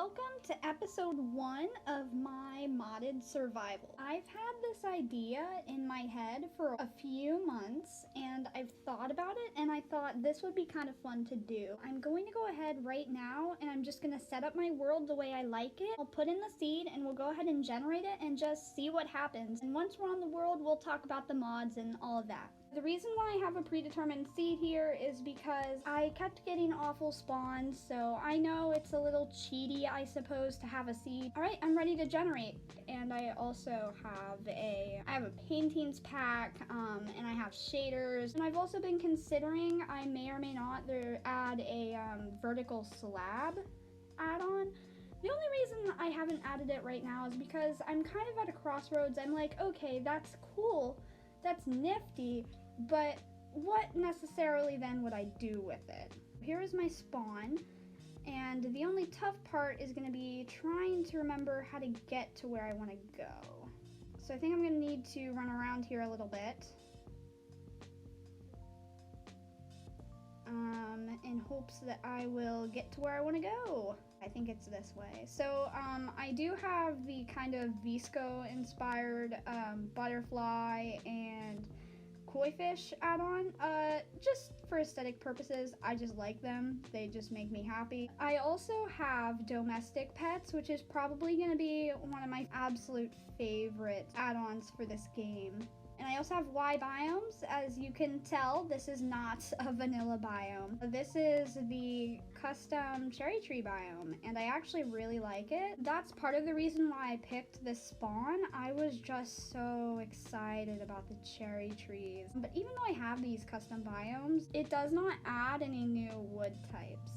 Welcome to episode 1 of my modded survival. I've had this idea in my head for a few months and I've thought about it and I thought this would be kind of fun to do. I'm going to go ahead right now and I'm just going to set up my world the way I like it. I'll put in the seed and we'll go ahead and generate it and just see what happens. And once we're on the world, we'll talk about the mods and all of that. The reason why I have a predetermined seed here is because I kept getting awful spawns, so I know it's a little cheaty, I suppose, to have a seed. All right, I'm ready to generate. And I also have a paintings pack, and I have shaders. And I've also been considering I may or may not add a vertical slab add-on. The only reason I haven't added it right now is because I'm kind of at a crossroads. I'm like, okay, that's cool. That's nifty, but what necessarily then would I do with it? Here is my spawn, and the only tough part is going to be trying to remember how to get to where I want to go. So I think I'm going to need to run around here a little bit. In hopes that I will get to where I want to go. I think it's this way. So I do have the kind of Visco inspired butterfly and koi fish add-on. Just for aesthetic purposes, I just like them. They just make me happy. I also have DomesticPets, which is probably going to be one of my absolute favorite add-ons for this game. And I also have yBiomes. As you can tell, this is not a vanilla biome. This is the custom cherry tree biome, and I actually really like it. That's part of the reason why I picked this spawn. I was just so excited about the cherry trees. But even though I have these custom biomes, it does not add any new wood types.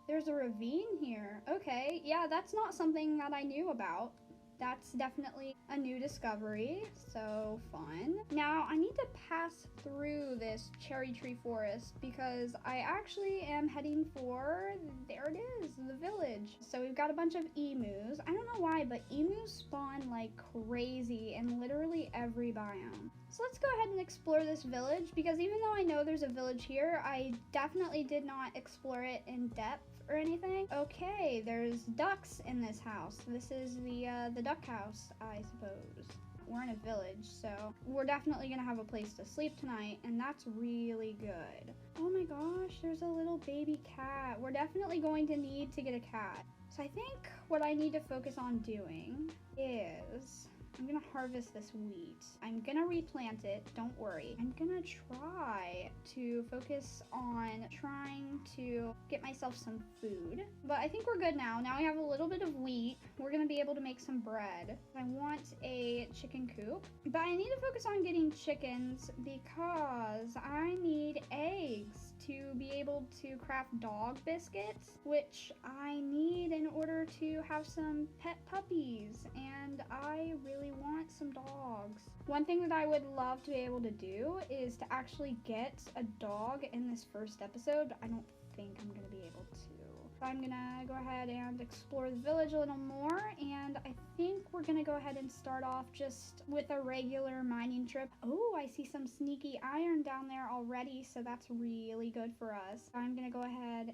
There's a ravine here. Okay, yeah, that's not something that I knew about. That's definitely a new discovery, so fun. Now, I need to pass through this cherry tree forest because I actually am heading for, there it is, the village. So we've got a bunch of emus. I don't know why, but emus spawn like crazy in literally every biome. So let's go ahead and explore this village because even though I know there's a village here, I definitely did not explore it in depth or anything. Okay, there's ducks in this house. This is the duck house, I suppose. We're in a village, so we're definitely gonna have a place to sleep tonight, and that's really good. Oh my gosh, there's a little baby cat. We're definitely going to need to get a cat. So I think what I need to focus on doing is I'm gonna harvest this wheat. I'm gonna replant it, don't worry. I'm gonna try to focus on trying to get myself some food. But I think we're good now. Now we have a little bit of wheat. We're gonna be able to make some bread. I want a chicken coop, but I need to focus on getting chickens because I need eggs to be able to craft dog biscuits, which I need in order to have some pet puppies, and I really want some dogs. One thing that I would love to be able to do is to actually get a dog in this first episode, but I don't think I'm gonna be able to. I'm gonna go ahead and explore the village a little more, and I think we're gonna go ahead and start off just with a regular mining trip. Oh, I see some sneaky iron down there already, so that's really good for us. I'm gonna go ahead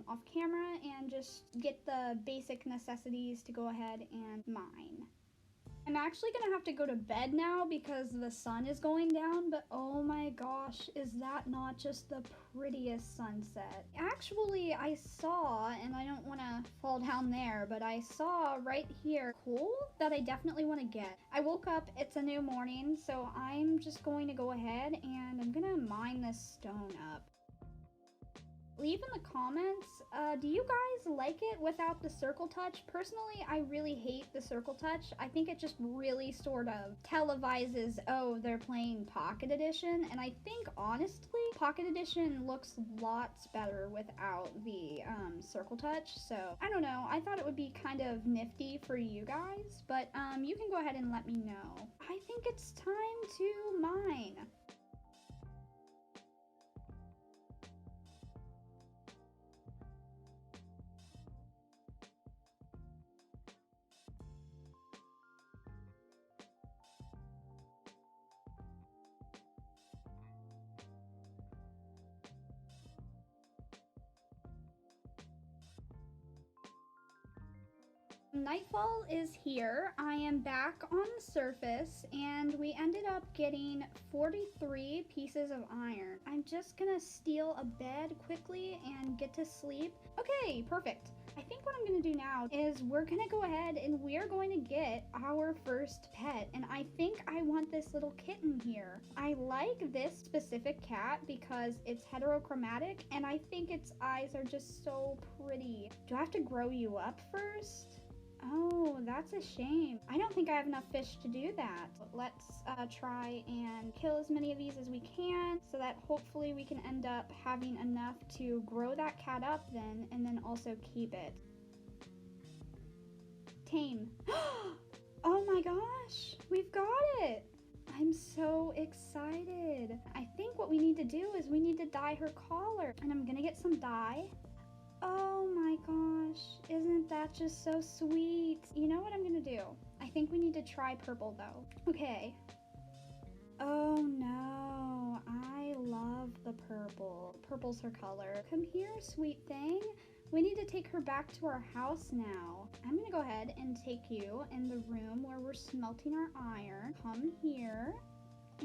off camera and just get the basic necessities to go ahead and mine. I'm actually gonna have to go to bed now because the sun is going down, but oh my gosh, is that not just the prettiest sunset? Actually, I saw, and I don't want to fall down there, but I saw right here coal that I definitely want to get. I woke up, it's a new morning, so I'm just going to go ahead and I'm gonna mine this stone up. Leave in the comments, do you guys like it without the circle touch? Personally, I really hate the circle touch. I think it just really sort of televises, oh, they're playing Pocket Edition, and I think, honestly, Pocket Edition looks lots better without the circle touch, so I don't know. I thought it would be kind of nifty for you guys, but you can go ahead and let me know. I think it's time to mine. Nightfall is here. I am back on the surface and we ended up getting 43 pieces of iron. I'm just gonna steal a bed quickly and get to sleep. Okay, perfect. I think what I'm gonna do now is we're gonna go ahead and we're going to get our first pet. And I think I want this little kitten here. I like this specific cat because it's heterochromatic and I think its eyes are just so pretty. Do I have to grow you up first? Oh, that's a shame. I don't think I have enough fish to do that. Let's try and kill as many of these as we can so that hopefully we can end up having enough to grow that cat up then and then also keep it. Tame. Oh my gosh, we've got it. I'm so excited. I think what we need to do is we need to dye her collar and I'm gonna get some dye. Oh my gosh, isn't that just so sweet? You know what I'm gonna do? I think we need to try purple though. Okay. Oh no, I love the purple. Purple's her color. Come here, sweet thing. We need to take her back to our house now. I'm gonna go ahead and take you in the room where we're smelting our iron. Come here.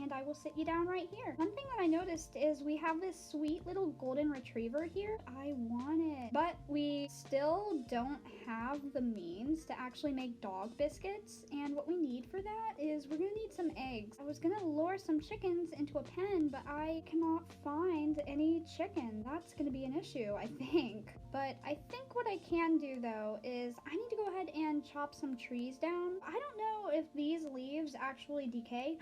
And I will sit you down right here. One thing that I noticed is we have this sweet little golden retriever here. I want it. But we still don't have the means to actually make dog biscuits. And what we need for that is we're gonna need some eggs. I was gonna lure some chickens into a pen, but I cannot find any chicken. That's gonna be an issue, I think. But I think what I can do though is I need to go ahead and chop some trees down. I don't know if these leaves actually decay.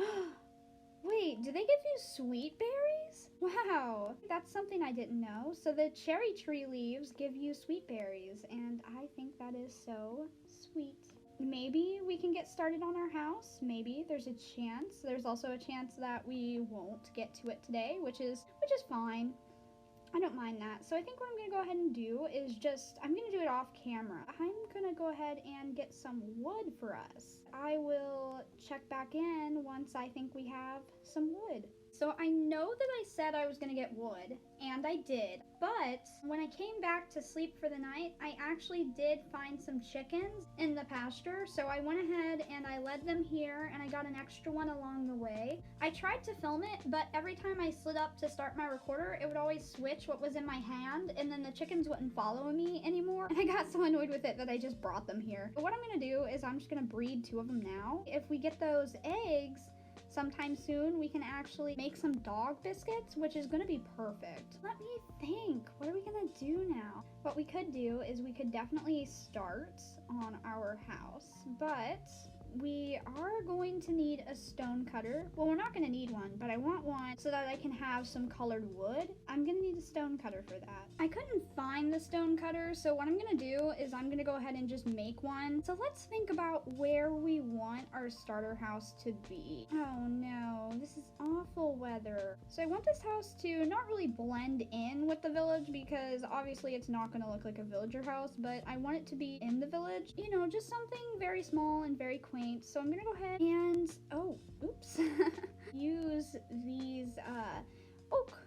Wait, do they give you sweet berries? Wow, that's something I didn't know. So the cherry tree leaves give you sweet berries, and I think that is so sweet. Maybe we can get started on our house. Maybe there's a chance. There's also a chance that we won't get to it today, which is fine. I don't mind that. So I think what I'm gonna go ahead and do is I'm gonna do it off camera. I'm gonna go ahead and get some wood for us. I will check back in once I think we have some wood. So I know that I said I was gonna get wood, and I did, but when I came back to sleep for the night, I actually did find some chickens in the pasture, so I went ahead and I led them here, and I got an extra one along the way. I tried to film it, but every time I slid up to start my recorder, it would always switch what was in my hand, and then the chickens wouldn't follow me anymore, and I got so annoyed with it that I just brought them here. But what I'm gonna do is I'm just gonna breed 2 of them now. If we get those eggs sometime soon, we can actually make some dog biscuits, which is gonna be perfect. Let me think, what are we gonna do now? What we could do is we could definitely start on our house, but we are going to need a stone cutter. Well, we're not gonna need one, but I want one so that I can have some colored wood. I'm gonna need a stone cutter for that. I couldn't find the stone cutter, so what I'm gonna do is I'm gonna go ahead and just make one. So let's think about where we want our starter house to be. Oh no, this is awful weather. So I want this house to not really blend in with the village because obviously it's not gonna look like a villager house, but I want it to be in the village. You know, just something very small and very quaint. So I'm gonna go ahead and, use these oak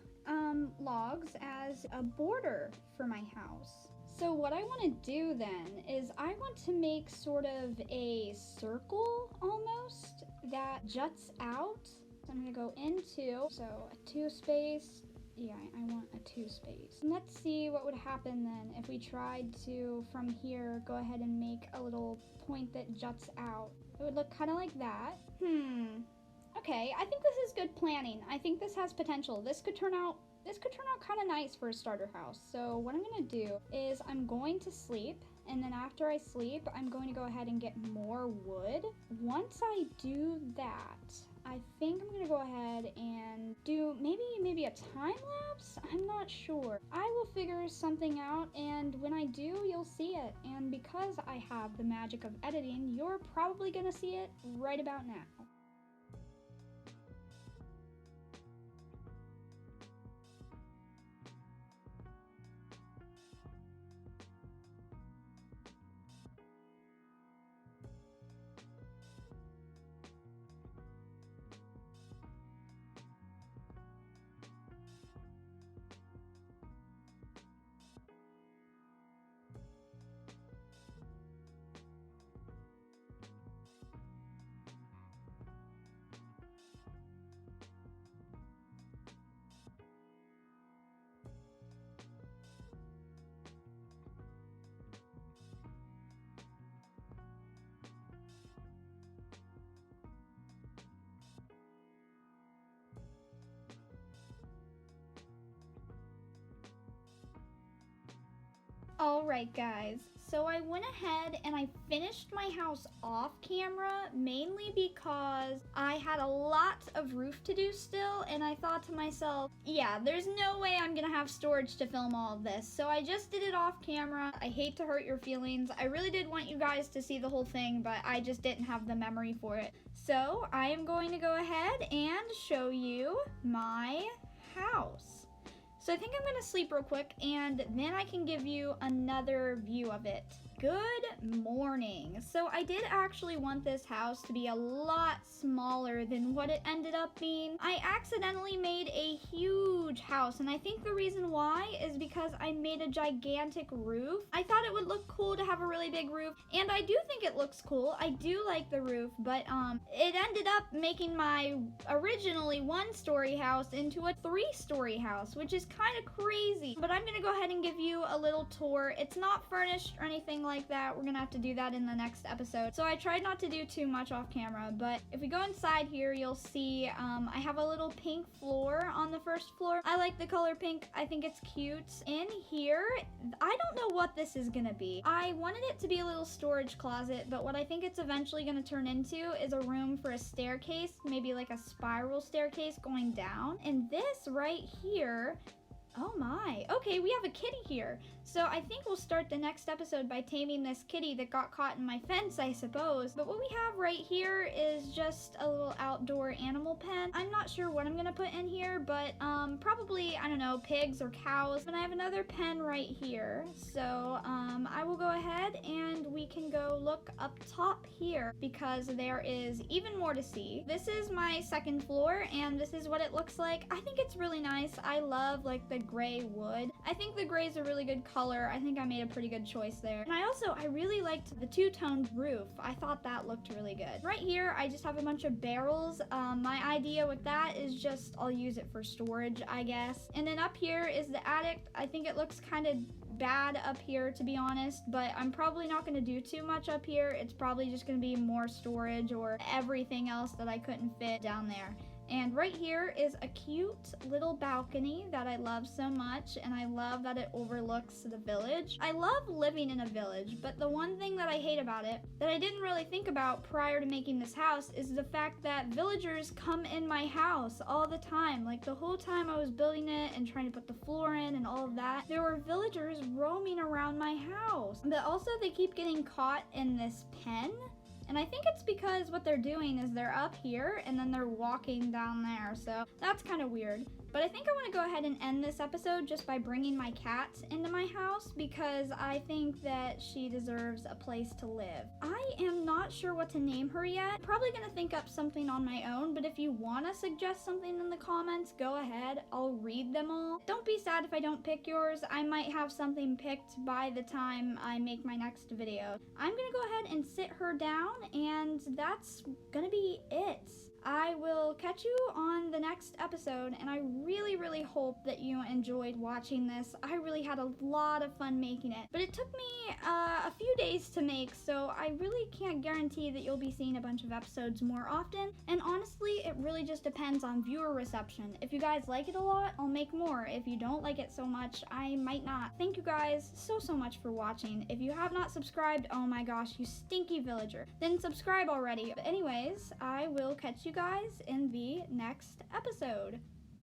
logs as a border for my house. So what I want to do then is I want to make sort of a circle almost that juts out. So I'm gonna go into, so a 2 space. Yeah, I want a 2 space. Let's see what would happen then if we tried to, from here, go ahead and make a little point that juts out. It would look kind of like that. Okay, I think this is good planning. I think this has potential. This could turn out kind of nice for a starter house. So what I'm gonna do is I'm going to sleep, and then after I sleep, I'm going to go ahead and get more wood. Once I do that, I think I'm gonna go ahead and do maybe a time lapse? I'm not sure. I will figure something out, and when I do, you'll see it. And because I have the magic of editing, you're probably gonna see it right about now. Alright guys, so I went ahead and I finished my house off camera, mainly because I had a lot of roof to do still, and I thought to myself, yeah, there's no way I'm gonna have storage to film all of this, so I just did it off camera. I hate to hurt your feelings. I really did want you guys to see the whole thing, but I just didn't have the memory for it. So I am going to go ahead and show you my house. So I think I'm gonna sleep real quick and then I can give you another view of it. Good morning. So I did actually want this house to be a lot smaller than what it ended up being. I accidentally made a huge house, and I think the reason why is because I made a gigantic roof. I thought it would look cool to have a really big roof, and I do think it looks cool. I do like the roof, but it ended up making my originally 1-story house into a 3-story house, which is kind of crazy. But I'm gonna go ahead and give you a little tour. It's not furnished or anything like that. We're gonna have to do that in the next episode. So I tried not to do too much off camera, but if we go inside here, you'll see I have a little pink floor on the first floor. I like the color pink. I think it's cute. In here, I don't know what this is gonna be. I wanted it to be a little storage closet, but what I think it's eventually gonna turn into is a room for a staircase, maybe like a spiral staircase going down. And this right here, oh my, okay, we have a kitty here. So I think we'll start the next episode by taming this kitty that got caught in my fence, I suppose. But what we have right here is just a little outdoor animal pen. I'm not sure what I'm gonna put in here, but probably, I don't know, pigs or cows. And I have another pen right here. So I will go ahead and we can go look up top here because there is even more to see. This is my 2nd floor and this is what it looks like. I think it's really nice. I love like the gray wood. I think the gray is a really good color. I think I made a pretty good choice there. And I really liked the 2-toned roof. I thought that looked really good. Right here, I just have a bunch of barrels. My idea with that is just I'll use it for storage, I guess. And then up here is the attic. I think it looks kind of bad up here, to be honest, but I'm probably not going to do too much up here. It's probably just going to be more storage or everything else that I couldn't fit down there. And right here is a cute little balcony that I love so much, and I love that it overlooks the village. I love living in a village, but the one thing that I hate about it that I didn't really think about prior to making this house is the fact that villagers come in my house all the time. Like the whole time I was building it and trying to put the floor in and all of that, there were villagers roaming around my house. But also they keep getting caught in this pen. And I think it's because what they're doing is they're up here and then they're walking down there. So that's kind of weird. But I think I want to go ahead and end this episode just by bringing my cat into my house because I think that she deserves a place to live. I am not sure what to name her yet. Probably going to think up something on my own, but if you want to suggest something in the comments, go ahead. I'll read them all. Don't be sad if I don't pick yours. I might have something picked by the time I make my next video. I'm going to go ahead and sit her down, and that's going to be it. I will catch you on the next episode, and I really, really hope that you enjoyed watching this. I really had a lot of fun making it, but it took me a few days to make, so I really can't guarantee that you'll be seeing a bunch of episodes more often, and honestly, it really just depends on viewer reception. If you guys like it a lot, I'll make more. If you don't like it so much, I might not. Thank you guys so much for watching. If you have not subscribed, oh my gosh, you stinky villager, then subscribe already. But anyways, I will catch you guys in the next episode.